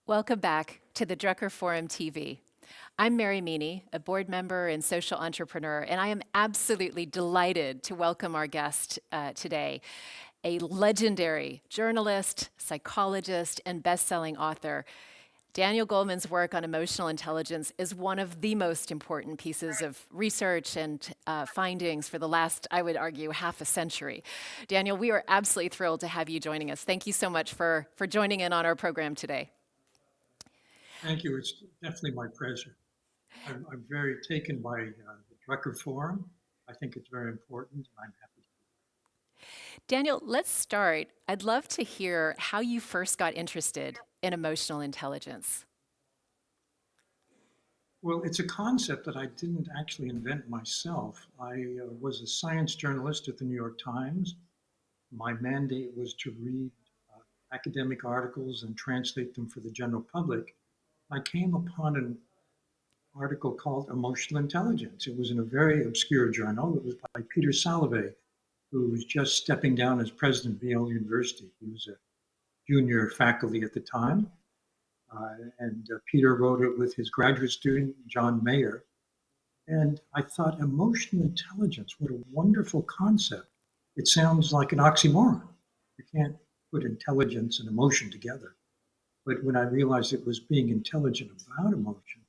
Welcome back to the Drucker Forum TV. I'm Mary Meaney, a board member and social entrepreneur, and I am absolutely delighted to welcome our guest today, a legendary journalist, psychologist, and best-selling author. Daniel Goleman's work on emotional intelligence is one of the most important pieces of research and findings for the last, I would argue, half a century. Daniel, we are absolutely thrilled to have you joining us. Thank you so much for joining in on our program today. Thank you. It's definitely my pleasure. I'm very taken by the Drucker Forum. I think it's very important, and I'm happy. Daniel, let's start. I'd love to hear how you first got interested in emotional intelligence. Well, it's a concept that I didn't actually invent myself. I was a science journalist at the New York Times. My mandate was to read academic articles and translate them for the general public. I came upon an article called Emotional Intelligence. It was in a very obscure journal. It was by Peter Salovey, who was just stepping down as president of Yale University. He was a junior faculty at the time. And Peter wrote it with his graduate student, John Mayer. And I thought, emotional intelligence, what a wonderful concept. It sounds like an oxymoron. You can't put intelligence and emotion together. But when I realized it was being intelligent about emotion,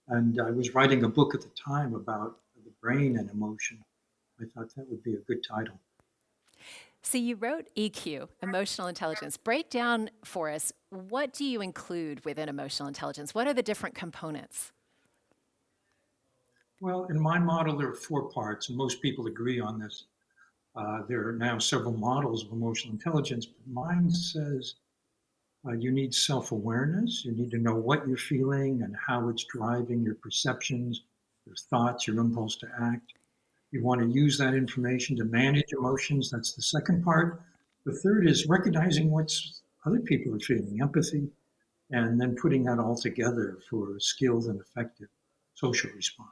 and I was writing a book at the time about the brain and emotion, I thought that would be a good title. So you wrote EQ, emotional intelligence. Break down for us, what do you include within emotional intelligence? What are the different components? Well, in my model, there are four parts, and most people agree on this. There are now several models of emotional intelligence, but mine says you need self awareness. You need to know what you're feeling and how it's driving your perceptions, your thoughts, your impulse to act. You want to use that information to manage emotions. That's the second part. The third is recognizing what other people are feeling, empathy, and then putting that all together for a skilled and effective social response.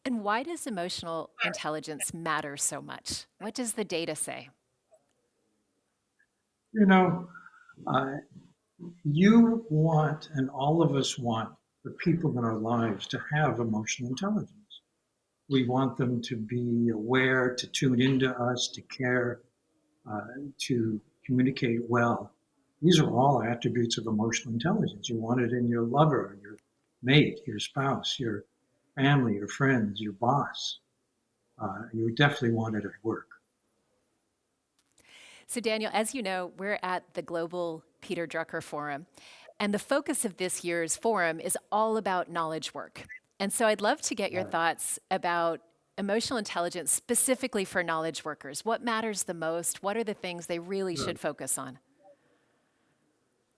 And why does emotional intelligence matter so much? What does the data say? You know, uh, you want, and all of us want, the people in our lives to have emotional intelligence. We want them to be aware, to tune into us, to care, to communicate well. These are all attributes of emotional intelligence. You want it in your lover, your mate, your spouse, your family, your friends, your boss. You definitely want it at work. So, Daniel, as you know, we're at the Global Peter Drucker Forum, and the focus of this year's forum is all about knowledge work. And so I'd love to get your Right. thoughts about emotional intelligence specifically for knowledge workers. What matters the most? What are the things they really Right. should focus on?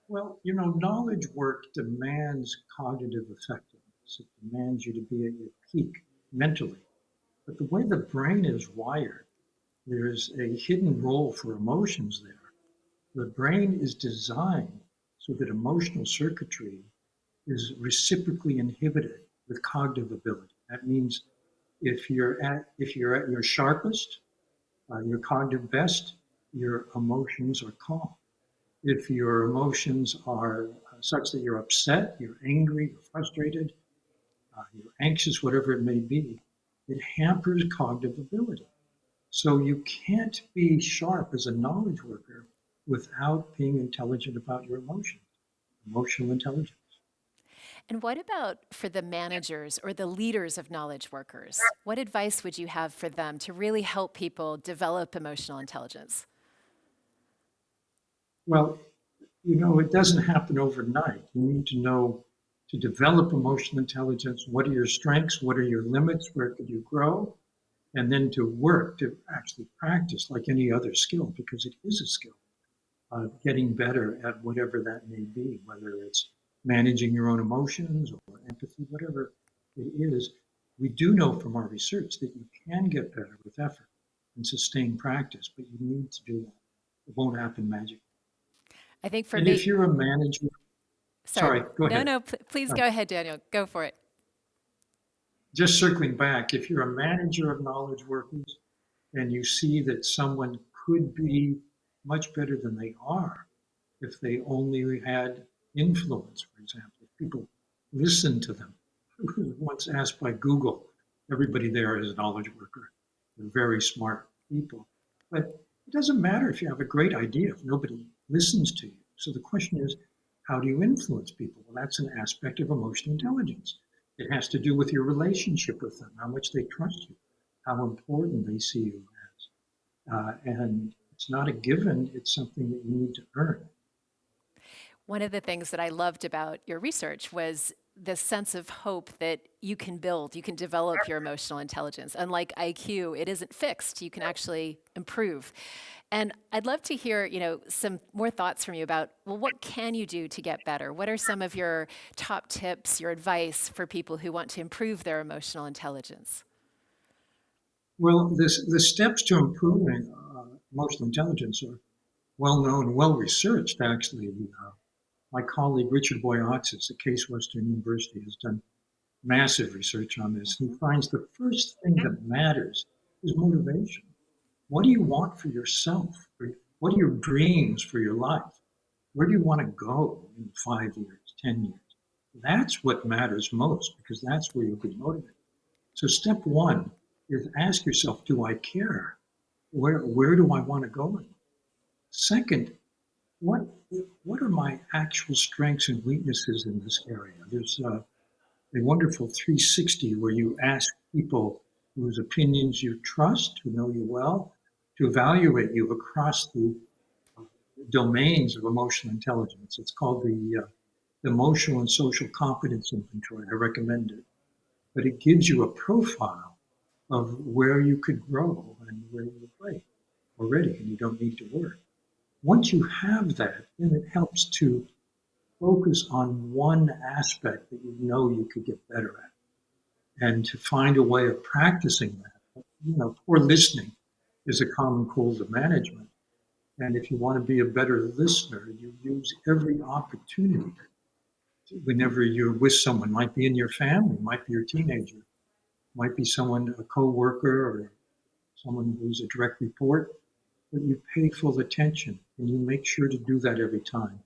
Well, knowledge work demands cognitive effectiveness. It demands you to be at your peak mentally. But the way the brain is wired, there's a hidden role for emotions there. The brain is designed so that emotional circuitry is reciprocally inhibited with cognitive ability. That means if you're at your sharpest, your cognitive best, your emotions are calm. If your emotions are such that you're upset, you're angry, you're frustrated, you're anxious, whatever it may be, it hampers cognitive ability. So you can't be sharp as a knowledge worker without being intelligent about your emotions, emotional intelligence. And what about for the managers or the leaders of knowledge workers? What advice would you have for them to really help people develop emotional intelligence? Well, it doesn't happen overnight. You need to know to develop emotional intelligence. What are your strengths? What are your limits? Where could you grow? And then to work to actually practice like any other skill, because it is a skill, getting better at whatever that may be, whether it's managing your own emotions or empathy, whatever it is. We do know from our research that you can get better with effort and sustained practice, but you need to do that. It won't happen magically. I think for And if me, you're a manager, sorry, sorry, go no, ahead. no, please go ahead, Daniel. Go for it. Just circling back, if you're a manager of knowledge workers and you see that someone could be much better than they are if they only had influence, for example. If people listen to them. I was once asked by Google, everybody there is a knowledge worker. They're very smart people. But it doesn't matter if you have a great idea if nobody listens to you. So the question is, how do you influence people? Well, that's an aspect of emotional intelligence. It has to do with your relationship with them, how much they trust you, how important they see you as. And it's not a given, it's something that you need to earn. One of the things that I loved about your research was the sense of hope that you can build, you can develop your emotional intelligence. Unlike IQ, it isn't fixed. You can actually improve. And I'd love to hear, some more thoughts from you about, well, what can you do to get better? What are some of your top tips, your advice for people who want to improve their emotional intelligence? Well, the steps to improving emotional intelligence are well known, well researched, actually. My colleague Richard Boyatzis at Case Western University has done massive research on this. He Mhm. finds the first thing that matters is motivation. What do you want for yourself? What are your dreams for your life? Where do you want to go in 5 years, 10 years? That's what matters most because that's where you'll be motivated. So step one is ask yourself, do I care? Where do I want to go? Second, what what are my actual strengths and weaknesses in this area? There's a wonderful 360 where you ask people whose opinions you trust, who know you well, to evaluate you across the domains of emotional intelligence. It's called the Emotional and Social Competence Inventory. I recommend it. But it gives you a profile of where you could grow and where you're great already, and you don't need to work. Once you have that, then it helps to focus on one aspect that you know you could get better at and to find a way of practicing that. Poor listening is a common cold of management. And if you want to be a better listener, you use every opportunity whenever you're with someone, might be in your family, might be your teenager, might be someone, a coworker or someone who's a direct report, but you pay full attention and you make sure to do that every time.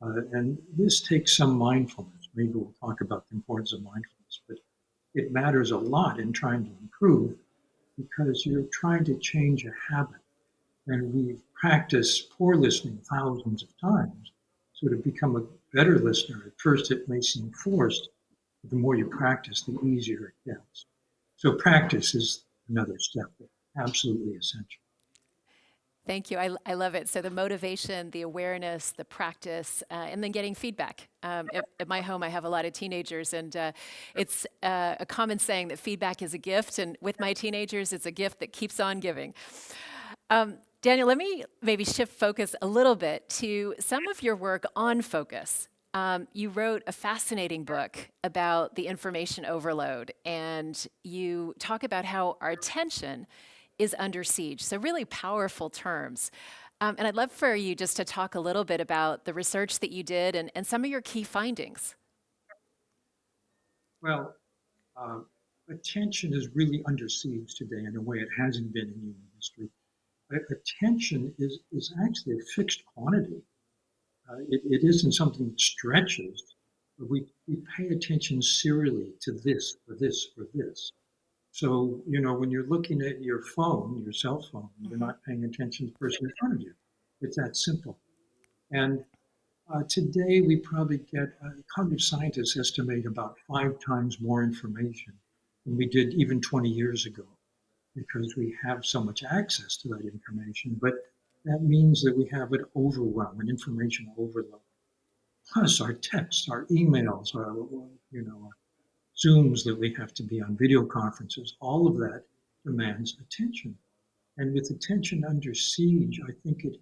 And this takes some mindfulness. Maybe we'll talk about the importance of mindfulness, but it matters a lot in trying to improve because you're trying to change a habit. And we've practiced poor listening thousands of times. So to become a better listener, at first it may seem forced, but the more you practice, the easier it gets. So practice is another step, absolutely essential. Thank you. I love it. So the motivation, the awareness, the practice, and then getting feedback. At my home, I have a lot of teenagers, and it's a common saying that feedback is a gift. And with my teenagers, it's a gift that keeps on giving. Daniel, let me maybe shift focus a little bit to some of your work on focus. You wrote a fascinating book about the information overload, and you talk about how our attention is under siege. So, really powerful terms. And I'd love for you just to talk a little bit about the research that you did and some of your key findings. Well, uh, attention is really under siege today in a way it hasn't been in human history. Attention is actually a fixed quantity. It isn't something that stretches. But we pay attention serially to this or this or this. So, when you're looking at your phone, your cell phone, you're Hmm. not paying attention to the person in front of you. It's that simple. And today we probably get, cognitive scientists estimate about 5 times more information than we did even 20 years ago because we have so much access to that information. But that means that we have an overwhelm, an information overload. Plus our texts, our emails, our Zooms that we have to be on, video conferences, all of that demands attention. And with attention under siege, I think it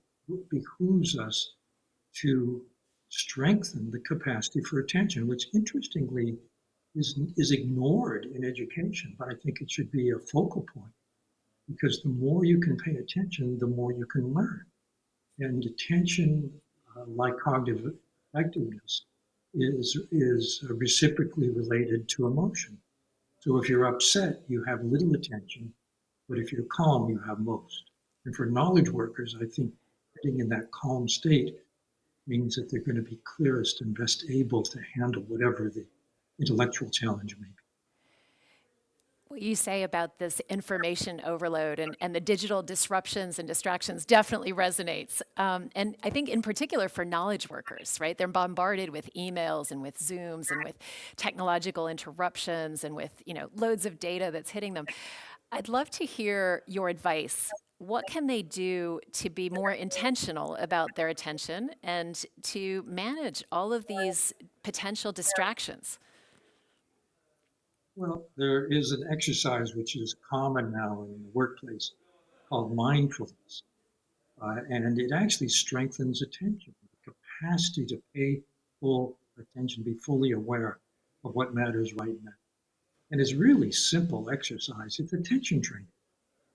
behooves us to strengthen the capacity for attention, which interestingly is ignored in education, but I think it should be a focal point because the more you can pay attention, the more you can learn. And attention, like cognitive effectiveness, is reciprocally related to emotion. So if you're upset, you have little attention, but if you're calm, you have most. And for knowledge workers, I think getting in that calm state means that they're going to be clearest and best able to handle whatever the intellectual challenge may be. What you say about this information overload and the digital disruptions and distractions definitely resonates. And I think in particular for knowledge workers, right? They're bombarded with emails and with Zooms and with technological interruptions and with, loads of data that's hitting them. I'd love to hear your advice. What can they do to be more intentional about their attention and to manage all of these potential distractions? Well, there is an exercise which is common now in the workplace called mindfulness, and it actually strengthens attention, the capacity to pay full attention, be fully aware of what matters right now. And it's really simple exercise. It's attention training.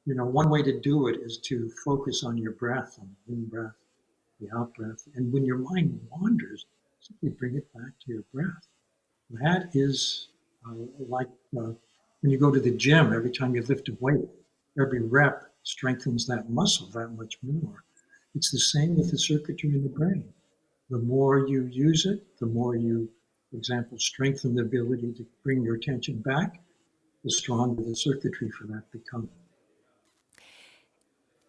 One way to do it is to focus on your breath, on the in breath, the out breath. And when your mind wanders, simply bring it back to your breath. That is like when you go to the gym, every time you lift a weight, every rep strengthens that muscle that much more. It's the same with the circuitry in the brain. The more you use it, the more you, for example, strengthen the ability to bring your attention back, the stronger the circuitry for that becomes.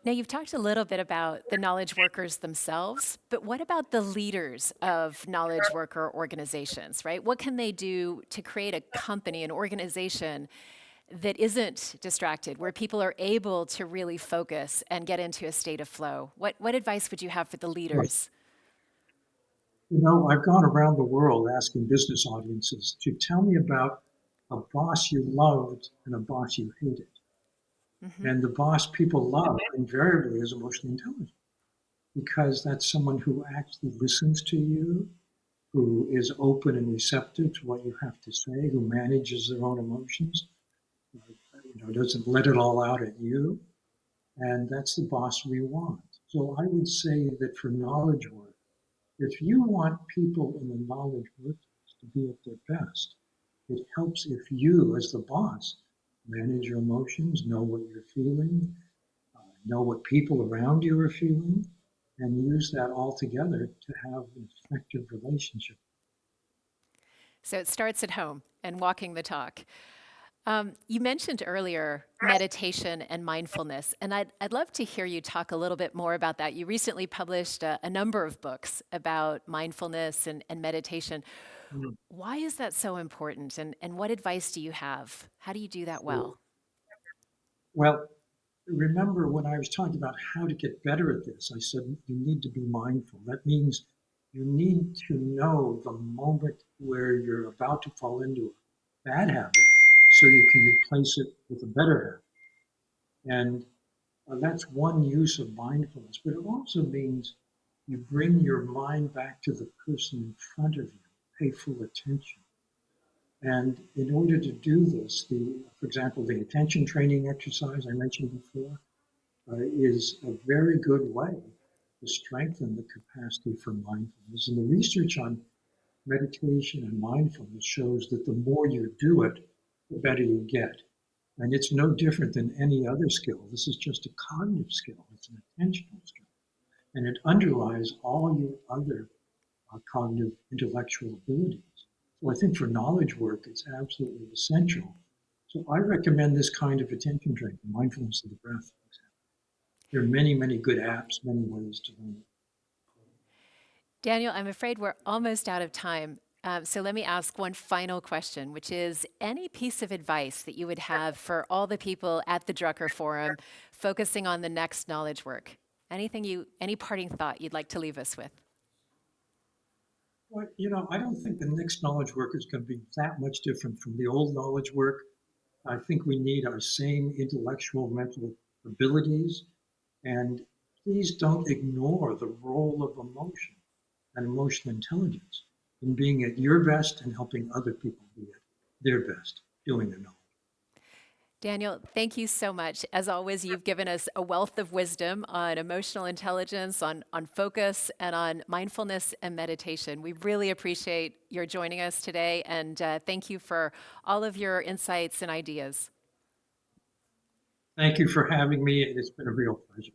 Now, you've talked a little bit about the knowledge workers themselves, but what about the leaders of knowledge worker organizations, right? What can they do to create a company, an organization that isn't distracted, where people are able to really focus and get into a state of flow? What advice would you have for the Right. leaders? I've gone around the world asking business audiences to tell me about a boss you loved and a boss you hated. Hmm. And the boss people love invariably is emotionally intelligent because that's someone who actually listens to you, who is open and receptive to what you have to say, who manages their own emotions, doesn't let it all out at you. And that's the boss we want. So I would say that for knowledge work, if you want people in the knowledge workplace to be at their best, it helps if you, as the boss, manage your emotions, know what you're feeling, know what people around you are feeling, and use that all together to have an effective relationship. So it starts at home and walking the talk. You mentioned earlier meditation and mindfulness, and I'd love to hear you talk a little bit more about that. You recently published a number of books about mindfulness and meditation. Mm. Why is that so important, and what advice do you have? How do you do that well? Well, remember when I was talking about how to get better at this, I said you need to be mindful. That means you need to know the moment where you're about to fall into a bad habit so you can replace it with a better habit. And that's one use of mindfulness, but it also means you bring your mind back to the person in front of you, pay full attention. And in order to do this, for example, the attention training exercise I mentioned before is a very good way to strengthen the capacity for mindfulness. And the research on meditation and mindfulness shows that the more you do it, the better you get. And it's no different than any other skill. This is just a cognitive skill, it's an attentional skill. And it underlies all your other cognitive intellectual abilities. So I think for knowledge work, it's absolutely essential. So I recommend this kind of attention training, mindfulness of the breath, for example. There are many, many good apps, many ways to learn it. Daniel, I'm afraid we're almost out of time. So let me ask one final question, which is any piece of advice that you would have for all the people at the Drucker Forum focusing on the next knowledge work? Any parting thought you'd like to leave us with? Well, I don't think the next knowledge work is going to be that much different from the old knowledge work. I think we need our same intellectual, mental abilities. And please don't ignore the role of emotion and emotional intelligence in being at your best and helping other people be at their best, doing the knowledge. Daniel, thank you so much. As always, you've given us a wealth of wisdom on emotional intelligence, on focus, and on mindfulness and meditation. We really appreciate your joining us today, and thank you for all of your insights and ideas. Thank you for having me. It's been a real pleasure.